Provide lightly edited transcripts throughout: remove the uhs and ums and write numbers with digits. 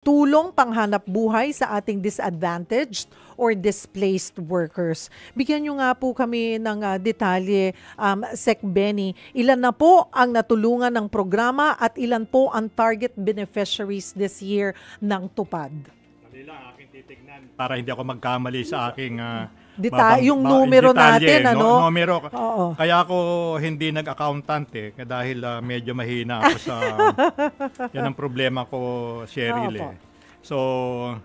tulong panghanap buhay sa ating disadvantaged or displaced workers. Bigyan nyo nga po kami ng detalye, Sec Benny. Ilan na po ang natulungan ng programa at ilan po ang target beneficiaries this year ng TUPAD? Dali lang, aking titignan para hindi ako magkamali sa aking yung numero detalye, natin, ano? Numero. Oo. Kaya ako hindi nag-accountant dahil medyo mahina ako sa yan ang problema ko, Cheryl. So,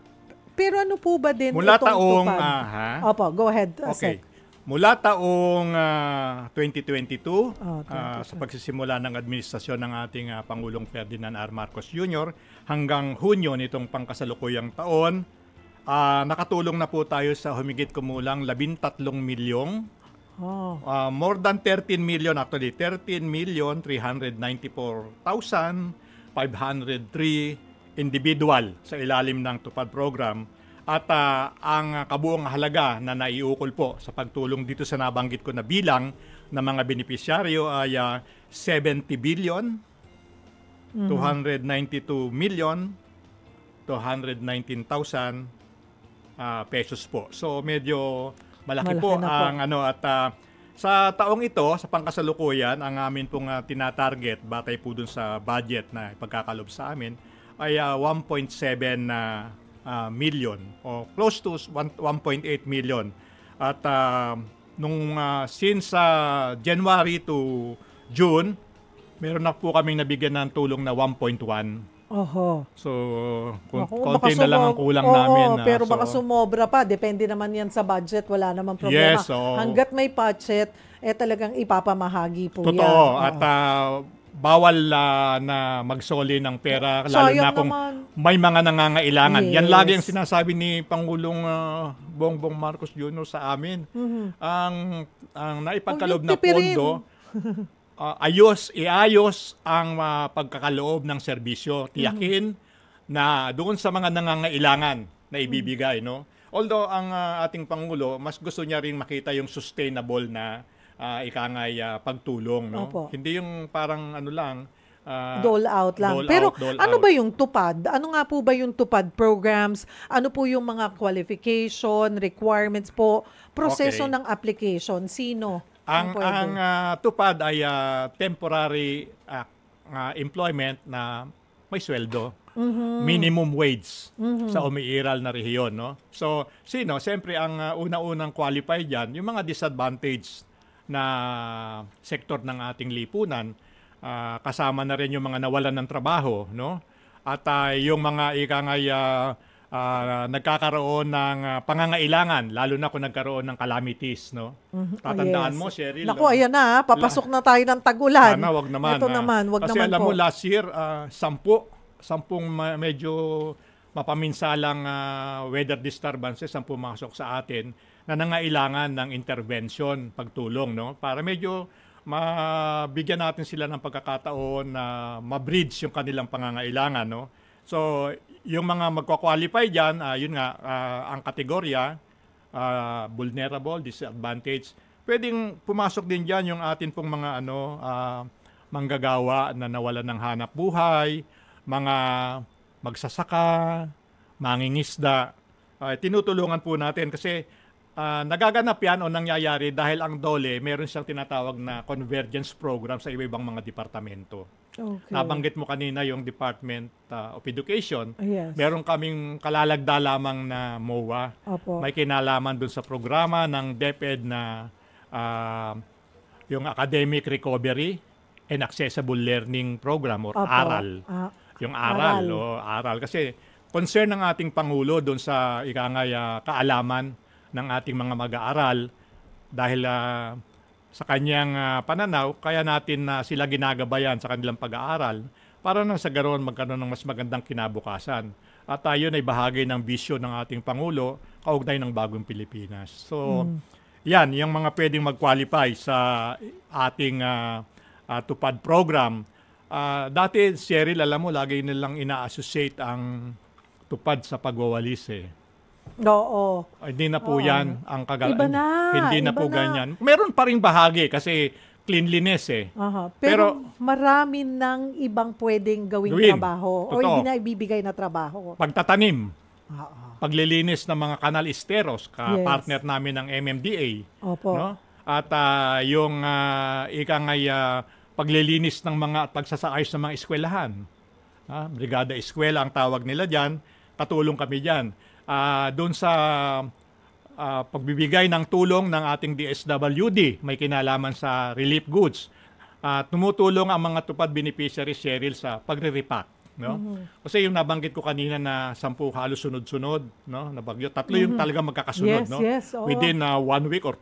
pero ano po ba din mula itong taong TUPAD? Opo, go ahead. Okay. Mula taong 2022, sa pagsisimula ng administrasyon ng ating Pangulong Ferdinand R. Marcos Jr. hanggang Hunyo nitong pangkasalukuyang taon, nakatulong na po tayo sa humigit kumulang 13 milyong, more than 13 million actually, 13,394,503 individual sa ilalim ng TUPAD program. At ang kabuong halaga na naiukol po sa pagtulong dito sa nabanggit ko na bilang ng mga benepisyaryo ay 70 billion, 292 million, 219,000 pesos po. So medyo malaki po ang sa taong ito, sa pangkasalukuyan, ang amin pong tinatarget batay po dun sa budget na ipagkakalob sa amin ay 1.7 million o close to 1.8 million. At since January to June, meron na po kaming nabigyan ng tulong na 1.1. So, konti na lang ang kulang namin. Pero baka sumobra pa. Depende naman yan sa budget. Wala namang problema. Yes, hanggat may budget, talagang ipapamahagi po yan. Totoo. At bawal na magsoli ng pera, lalo na kung may mga nangangailangan. Yes. Yan lagi ang sinasabi ni Pangulong Bongbong Marcos Jr. sa amin. Ang naipagkaloob na pondo, iayos ang pagkakaloob ng serbisyo. Tiyakin na doon sa mga nangangailangan na ibibigay. No? Although ang ating Pangulo, mas gusto niya rin makita yung sustainable na pagtulong. No? Hindi yung parang dole out lang. Pero ano ba yung TUPAD? Ano nga po ba yung TUPAD programs? Ano po yung mga qualification, requirements po, proseso ng application? Sino? Ang TUPAD ay temporary employment na may sweldo. Minimum wage sa umiiral na rehiyon. No? So, siyempre ang una-unang qualified dyan, yung mga disadvantaged na sektor ng ating lipunan, kasama na rin yung mga nawalan ng trabaho, no? At yung mga nagkakaroon ng pangangailangan, lalo na kung nagkaroon ng calamities, no? Tatandaan mo, Cheryl. Naku, ayan na, papasok na tayo ng tag-ulan. Sana, wag naman. Ito naman, wag kasi naman alam po. mo, last year, sampung medyo mapaminsalang weather disturbances ang pumasok sa atin na nangailangan ng intervention, pagtulong, no? Para medyo mabigyan natin sila ng pagkakataon na ma-bridge yung kanilang pangangailangan, no? So, yung mga magkwa-qualify diyan, yun nga, ang kategorya vulnerable, disadvantaged. Pwedeng pumasok din diyan yung atin pong mga manggagawa na nawalan ng hanap buhay, mga magsasaka, mangingisda. Tinutulungan po natin kasi nagaganap yan o nangyayari dahil ang DOLE meron siyang tinatawag na convergence program sa iba-ibang mga departamento. Okay. Nabanggit mo kanina yung Department of Education. Yes. Meron kaming kalalagda lamang na MOA. Opo. May kinalaman dun sa programa ng DepEd na yung Academic Recovery and Accessible Learning Program or ARAL. Yung ARAL. Kasi concern ng ating Pangulo dun sa kaalaman ng ating mga mag-aaral dahil sa kanyang pananaw, kaya natin sila ginagabayan sa kanilang pag-aaral para na sa garon magkaroon ng mas magandang kinabukasan. At yun ay bahagi ng bisyon ng ating Pangulo kaugnay ng Bagong Pilipinas. So, yan, yung mga pwedeng mag-qualify sa ating TUPAD program. Dati, Cheryl, alam mo, lagi nilang ina-associate ang TUPAD sa pagwawalis Oo. Hindi na po yan ang Iba na. Hindi na po ganyan. Meron pa ring bahagi kasi cleanliness eh. Pero marami ng ibang pwedeng gawing trabaho o hindi na ibibigay na trabaho. Pagtatanim, paglilinis ng mga kanal esteros, partner namin ng MMDA. Opo. No? At yung paglilinis ng mga pagsasaayos ng mga eskwelahan. Brigada Eskwela ang tawag nila dyan. Katulong kami dyan. Doon sa pagbibigay ng tulong ng ating DSWD, may kinalaman sa relief goods. Tumutulong ang mga tupad beneficiaries, Cheryl, sa pagre-repack. No? Kasi yung nabanggit ko kanina na 10 halos sunod-sunod, no? Na bagyo. 3 yung talaga magkakasunod. Within 1 week or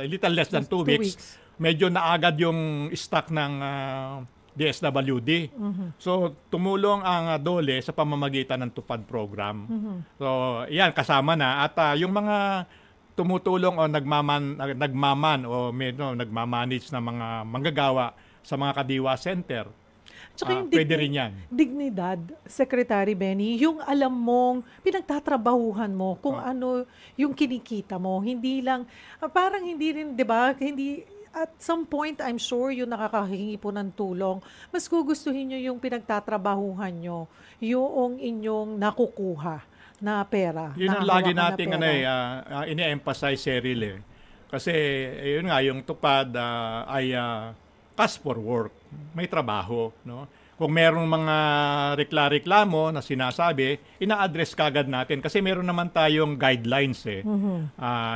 little less than 2 weeks. Medyo naagad yung stock ng DSWD. So, tumulong ang DOLE sa pamamagitan ng tupad program. So, yan, kasama na. At yung mga tumutulong o nagmamanage na mga manggagawa sa mga Kadiwa Center, pwede rin yan. Dignidad, Secretary Benny, yung alam mong pinagtatrabahuhan mo, kung ano yung kinikita mo, hindi lang, parang hindi rin, di ba, hindi. At some point, I'm sure yung nakakahingi po ng tulong, mas gugustuhin nyo yung pinagtatrabahuhan nyo, yung inyong nakukuha na pera. Yun ang lagi natin ini-emphasize, Cheryl. Kasi yun nga, yung tupad ay cash for work. May trabaho. No? Kung merong mga reklamo na sinasabi, ina-address kagad natin kasi meron naman tayong guidelines eh.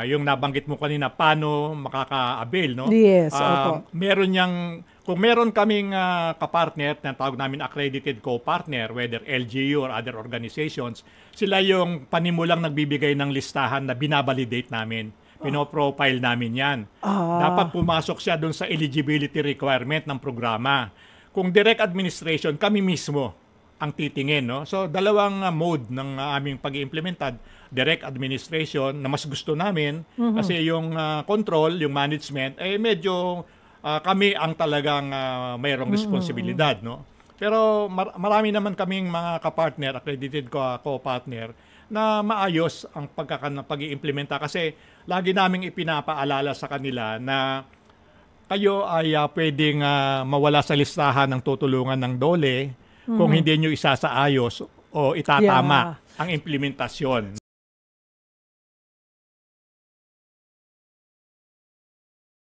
Yung nabanggit mo kanina, paano makaka-avail, no? Yes, kung meron kaming kapartner, na tawag namin accredited co-partner, whether LGU or other organizations, sila yung panimulang nagbibigay ng listahan na binabalidate namin. Pinoprofile namin yan. Dapat pumasok siya doon sa eligibility requirement ng programa. Kung direct administration, kami mismo ang titingin. No? So, dalawang mode ng aming pag-iimplementad. Direct administration na mas gusto namin kasi yung control, yung management, medyo kami ang talagang mayroong responsibilidad. No? Pero marami naman kaming mga kapartner, accredited co-partner, na maayos ang pag-iimplementa kasi lagi naming ipinapaalala sa kanila na kayo ay pwedeng mawala sa listahan ng tutulungan ng DOLE kung hindi nyo isasaayos o itatama ang implementasyon.